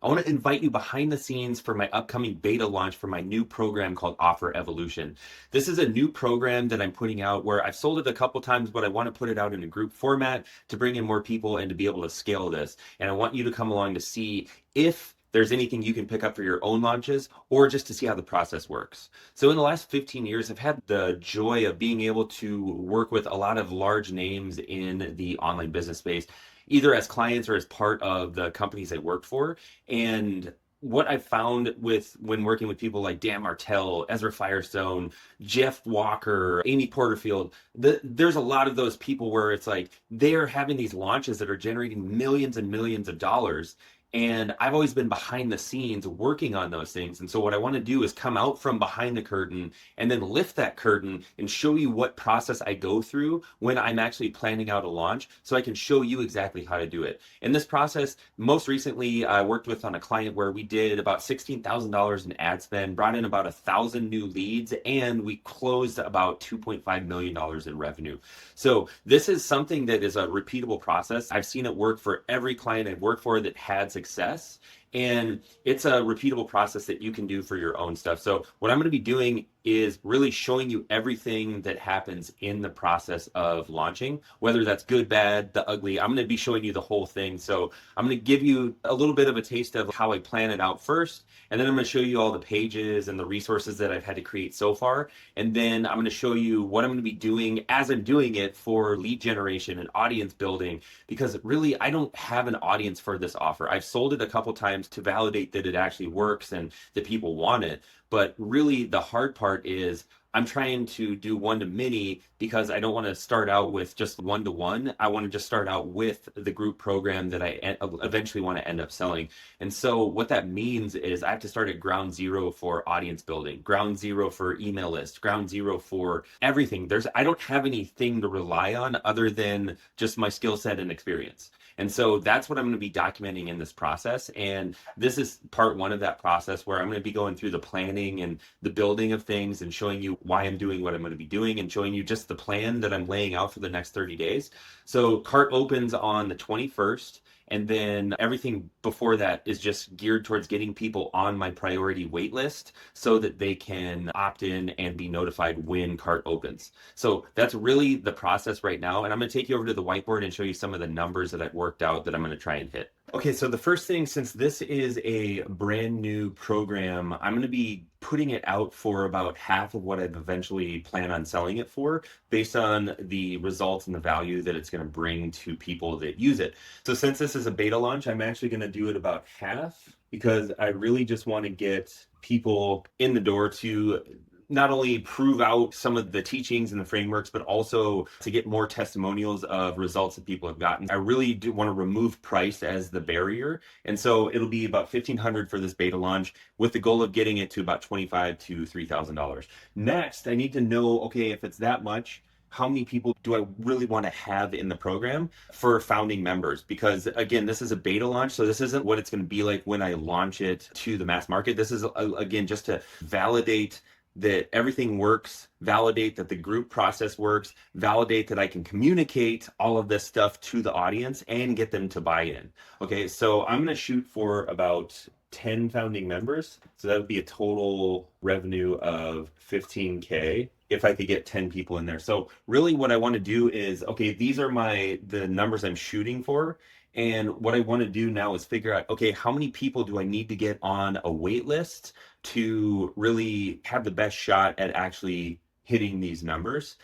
I want to invite you behind the scenes for my upcoming beta launch for my new program called Offer Evolution. This is a new program that I'm putting out where I've sold it a couple times, but I want to put it out in a group format to bring in more people and to be able to scale this. And I want you to come along to see if there's anything you can pick up for your own launches or just to see how the process works. So in the last 15 years, I've had the joy of being able to work with a lot of large names in the online business space, either as clients or as part of the companies I worked for. And what I found with when working with people like Dan Martell, Ezra Firestone, Jeff Walker, Amy Porterfield, there's a lot of those people where it's like they're having these launches that are generating millions and millions of dollars. And I've always been behind the scenes working on those things. And so what I want to do is come out from behind the curtain and then lift that curtain and show you what process I go through when I'm actually planning out a launch so I can show you exactly how to do it. In this process, most recently, I worked with on a client where we did about $16,000 in ad spend, brought in about 1,000 new leads, and we closed about $2.5 million in revenue. So this is something that is a repeatable process. I've seen it work for every client I've worked for that had success. And it's a repeatable process that you can do for your own stuff. So what I'm going to be doing is really showing you everything that happens in the process of launching, whether that's good, bad, the ugly. I'm going to be showing you the whole thing. So I'm going to give you a little bit of a taste of how I plan it out first. And then I'm going to show you all the pages and the resources that I've had to create so far. And then I'm going to show you what I'm going to be doing as I'm doing it for lead generation and audience building, because really I don't have an audience for this offer. I've sold it a couple times to validate that it actually works and that people want it. But really the hard part is I'm trying to do one to many because I don't want to start out with just one to one. I want to just start out with the group program that I eventually want to end up selling. And so what that means is I have to start at ground zero for audience building, ground zero for email list, ground zero for everything. I don't have anything to rely on other than just my skill set and experience. And so that's what I'm going to be documenting in this process. And this is part one of that process where I'm going to be going through the planning and the building of things and showing you why I'm doing what I'm going to be doing and showing you just the plan that I'm laying out for the next 30 days. So cart opens on the 21st. And then everything before that is just geared towards getting people on my priority wait list so that they can opt in and be notified when cart opens. So that's really the process right now. And I'm going to take you over to the whiteboard and show you some of the numbers that I've worked out that I'm going to try and hit. Okay, so the first thing, since this is a brand new program, I'm going to be putting it out for about half of what I've eventually plan on selling it for, based on the results and the value that it's going to bring to people that use it. So since this is a beta launch, I'm actually going to do it about half because I really just want to get people in the door to not only prove out some of the teachings and the frameworks, but also to get more testimonials of results that people have gotten. I really do want to remove price as the barrier. And so it'll be about $1,500 for this beta launch with the goal of getting it to about $2,500 to $3,000. Next, I need to know, okay, if it's that much, how many people do I really want to have in the program for founding members? Because again, this is a beta launch, so this isn't what it's going to be like when I launch it to the mass market. This is, again, just to validate that everything works, validate that the group process works, validate that I can communicate all of this stuff to the audience and get them to buy in. Okay, so I'm going to shoot for about 10 founding members. So that would be a total revenue of 15K if I could get 10 people in there. So really what I want to do is, okay, these are the numbers I'm shooting for. And what I want to do now is figure out, okay, how many people do I need to get on a wait list to really have the best shot at actually hitting these numbers?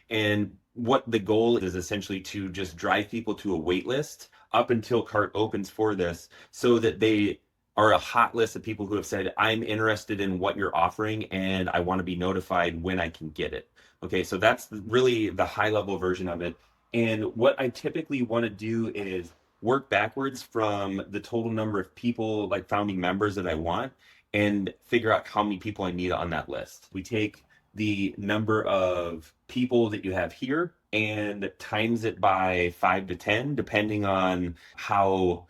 And what the goal is essentially to just drive people to a wait list up until cart opens for this so that they are a hot list of people who have said, I'm interested in what you're offering and I want to be notified when I can get it. Okay, so that's really the high level version of it. And what I typically want to do is work backwards from the total number of people, like founding members that I want, and figure out how many people I need on that list. We take the number of people that you have here and times it by 5 to 10, depending on how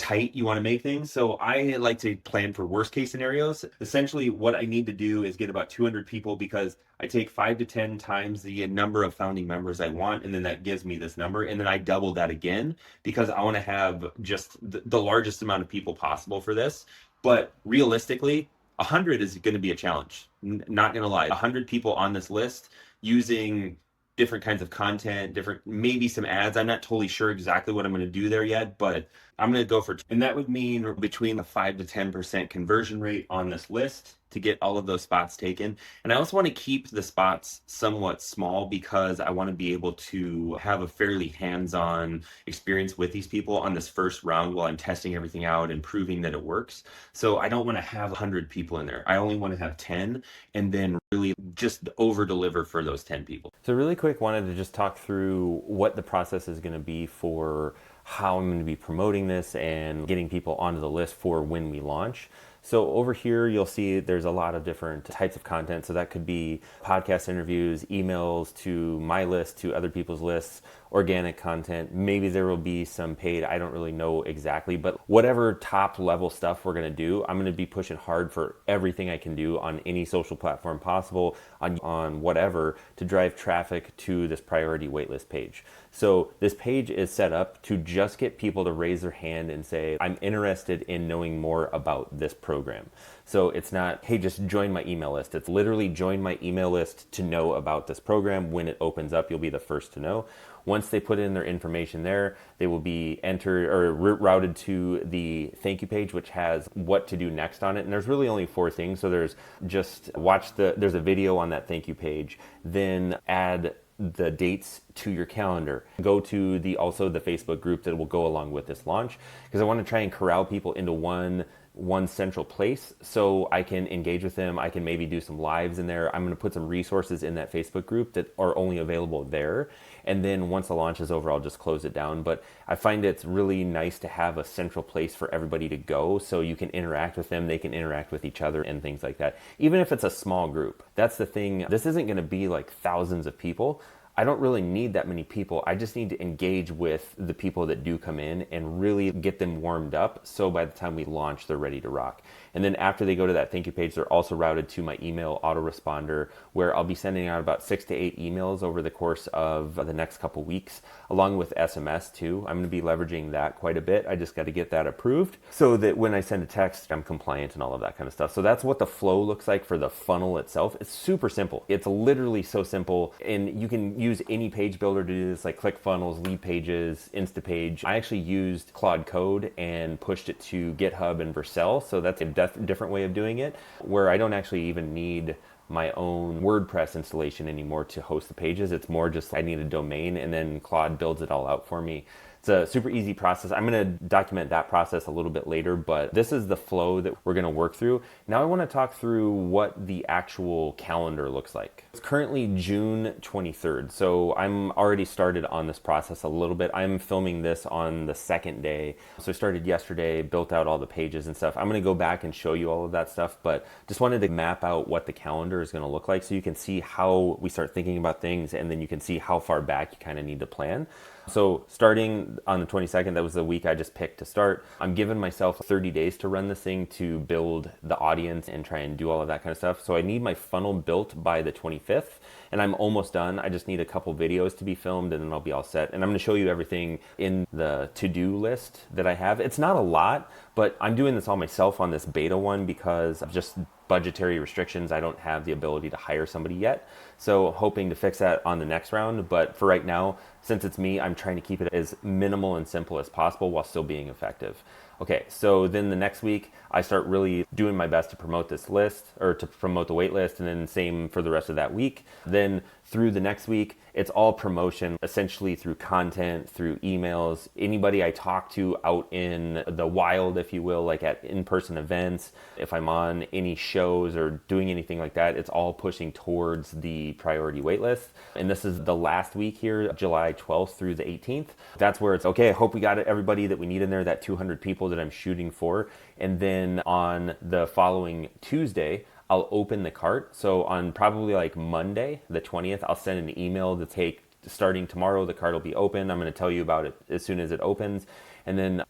tight you want to make things. So I like to plan for worst case scenarios. Essentially, what I need to do is get about 200 people because I take 5 to 10 times the number of founding members I want, and then that gives me this number. And then I double that again because I want to have just the largest amount of people possible for this. But realistically, 100 is going to be a challenge. Not going to lie. 100 people on this list using different kinds of content, different, maybe some ads. I'm not totally sure exactly what I'm going to do there yet, but I'm going to go for, and that would mean between a 5 to 10% conversion rate on this list to get all of those spots taken. And I also want to keep the spots somewhat small because I want to be able to have a fairly hands-on experience with these people on this first round while I'm testing everything out and proving that it works. So I don't want to have 100 people in there. I only want to have 10 and then really just over deliver for those 10 people. So really quick, wanted to just talk through what the process is going to be for how I'm going to be promoting this and getting people onto the list for when we launch. So over here, you'll see there's a lot of different types of content. So that could be podcast interviews, emails to my list, to other people's lists, organic content. Maybe there will be some paid. I don't really know exactly, but whatever top level stuff we're going to do, I'm going to be pushing hard for everything I can do on any social platform possible, on whatever, to drive traffic to this priority waitlist page. So this page is set up to just get people to raise their hand and say, I'm interested in knowing more about this program. So it's not, hey, just join my email list. It's literally join my email list to know about this program. When it opens up, you'll be the first to know. Once they put in their information there, they will be entered or routed to the thank you page, which has what to do next on it. And there's really only 4 things. So there's just there's a video on that thank you page, then add the dates to your calendar. Go to also the Facebook group that will go along with this launch, because I want to try and corral people into one central place so I can engage with them. I can maybe do some lives in there. I'm going to put some resources in that Facebook group that are only available there. And then once the launch is over, I'll just close it down. But I find it's really nice to have a central place for everybody to go so you can interact with them, they can interact with each other and things like that. Even if it's a small group. That's the thing. This isn't going to be like thousands of people. I don't really need that many people. I just need to engage with the people that do come in and really get them warmed up so by the time we launch, they're ready to rock. And then after they go to that thank you page, they're also routed to my email autoresponder, where I'll be sending out about 6 to 8 emails over the course of the next couple weeks, along with SMS too. I'm going to be leveraging that quite a bit. I just got to get that approved so that when I send a text, I'm compliant and all of that kind of stuff. So that's what the flow looks like for the funnel itself. It's super simple. It's literally so simple, and you can use any page builder to do this, like ClickFunnels, Lead Pages, Instapage. I actually used Claude Code and pushed it to GitHub and Vercel, so that's a different way of doing it, where I don't actually even need my own WordPress installation anymore to host the pages. It's more just I need a domain, and then Claude builds it all out for me. It's a super easy process. I'm going to document that process a little bit later, but this is the flow that we're going to work through. Now I want to talk through what the actual calendar looks like. It's currently June 23rd, so I'm already started on this process a little bit. I'm filming this on the second day. So I started yesterday, built out all the pages and stuff. I'm going to go back and show you all of that stuff, but just wanted to map out what the calendar is going to look like so you can see how we start thinking about things, and then you can see how far back you kind of need to plan. So starting on the 22nd, that was the week I just picked to start. I'm giving myself 30 days to run this thing, to build the audience and try and do all of that kind of stuff. So I need my funnel built by the 25th, and I'm almost done. I just need a couple videos to be filmed, and then I'll be all set. And I'm going to show you everything in the to-do list that I have. It's not a lot, but I'm doing this all myself on this beta one because of just budgetary restrictions. I don't have the ability to hire somebody yet. So hoping to fix that on the next round. But for right now, since it's me, I'm trying to keep it as minimal and simple as possible while still being effective. Okay, so then the next week, I start really doing my best to promote this list, or to promote the wait list, and then same for the rest of that week. Then through the next week, it's all promotion, essentially through content, through emails, anybody I talk to out in the wild, if you will, like at in-person events, if I'm on any shows or doing anything like that, it's all pushing towards the priority wait list. And this is the last week here, July 12th through the 18th. That's where it's, okay, I hope we got everybody that we need in there, that 200 people that I'm shooting for. And then on the following Tuesday, I'll open the cart. So on probably like Monday, the 20th, I'll send an email to take, starting tomorrow, the cart will be open. I'm going to tell you about it as soon as it opens. And then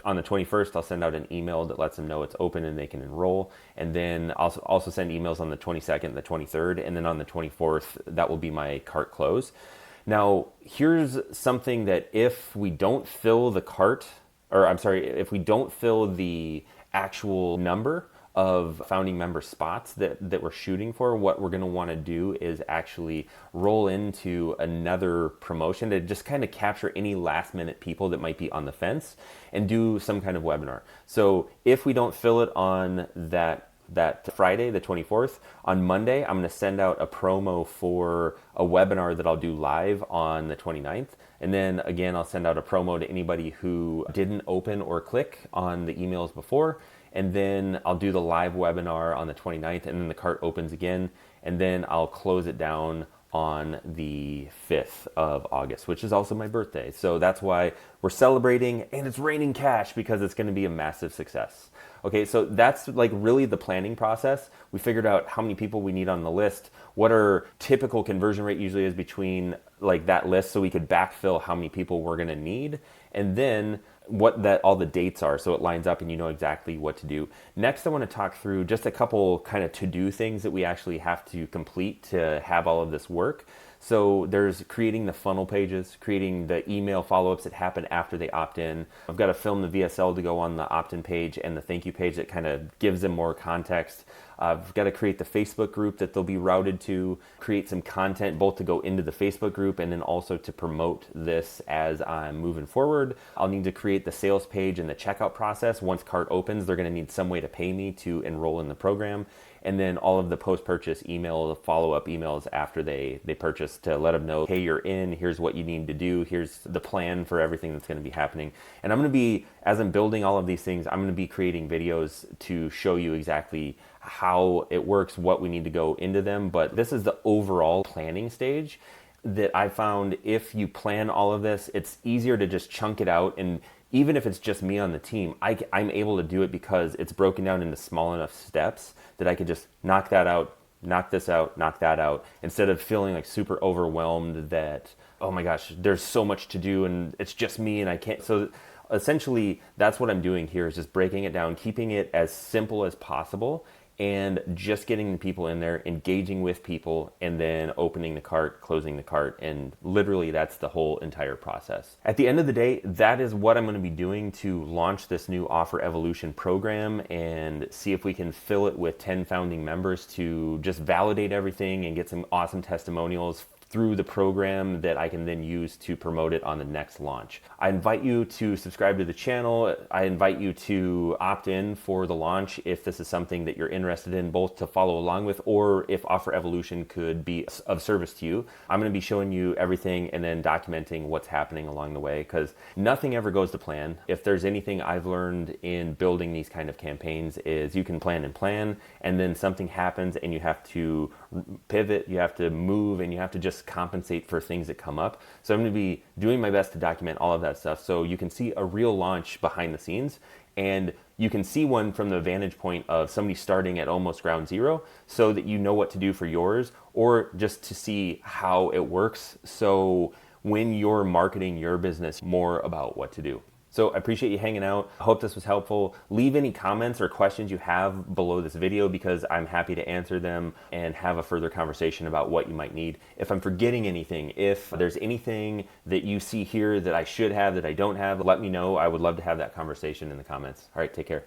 on the 21st, I'll send out an email that lets them know it's open and they can enroll. And then I'll also send emails on the 22nd, the 23rd, and then on the 24th, that will be my cart close. Now, here's something that if we don't fill the cart, or I'm sorry, if we don't fill the actual number of founding member spots that we're shooting for, what we're going to want to do is actually roll into another promotion to just kind of capture any last minute people that might be on the fence and do some kind of webinar. So if we don't fill it on that Friday, the 24th, on Monday, I'm going to send out a promo for a webinar that I'll do live on the 29th. And then again, I'll send out a promo to anybody who didn't open or click on the emails before. And then I'll do the live webinar on the 29th, and then the cart opens again. And then I'll close it down on the 5th of August, which is also my birthday. So that's why we're celebrating, and it's raining cash because it's going to be a massive success. Okay, so that's like really the planning process. We figured out how many people we need on the list, what our typical conversion rate usually is between like that list, so we could backfill how many people we're going to need, and then what that all the dates are, so it lines up and you know exactly what to do. Next, I want to talk through just a couple kind of to-do things that we actually have to complete to have all of this work. So there's creating the funnel pages, creating the email follow-ups that happen after they opt in. I've got to film the VSL to go on the opt-in page and the thank you page that kind of gives them more context. I've got to create the Facebook group that they'll be routed to, create some content both to go into the Facebook group and then also to promote this as I'm moving forward. I'll need to create the sales page and the checkout process. Once cart opens, they're going to need some way to pay me to enroll in the program. And then all of the post-purchase email, the follow-up emails after they purchase to let them know, hey, you're in, here's what you need to do, here's the plan for everything that's going to be happening. And I'm going to be, as I'm building all of these things, I'm going to be creating videos to show you exactly how it works, what we need to go into them. But this is the overall planning stage that I found if you plan all of this, it's easier to just chunk it out. And even if it's just me on the team, I'm able to do it because it's broken down into small enough steps that I could just knock that out, knock this out, knock that out, instead of feeling like super overwhelmed that, oh my gosh, there's so much to do and it's just me and I can't. So essentially, that's what I'm doing here, is just breaking it down, keeping it as simple as possible, and just getting the people in there, engaging with people, and then opening the cart, closing the cart, and literally that's the whole entire process. At the end of the day, that is what I'm going to be doing to launch this new Offer Evolution program and see if we can fill it with 10 founding members to just validate everything and get some awesome testimonials through the program that I can then use to promote it on the next launch. I invite you to subscribe to the channel. I invite you to opt in for the launch if this is something that you're interested in, both to follow along with or if Offer Evolution could be of service to you. I'm going to be showing you everything and then documenting what's happening along the way, because nothing ever goes to plan. If there's anything I've learned in building these kind of campaigns is you can plan and then something happens and you have to pivot, you have to move, and you have to just compensate for things that come up. So I'm going to be doing my best to document all of that stuff so you can see a real launch behind the scenes, and you can see one from the vantage point of somebody starting at almost ground zero so that you know what to do for yours, or just to see how it works so when you're marketing your business, more about what to do. So I appreciate you hanging out. I hope this was helpful. Leave any comments or questions you have below this video, because I'm happy to answer them and have a further conversation about what you might need. If I'm forgetting anything, if there's anything that you see here that I should have that I don't have, let me know. I would love to have that conversation in the comments. All right, take care.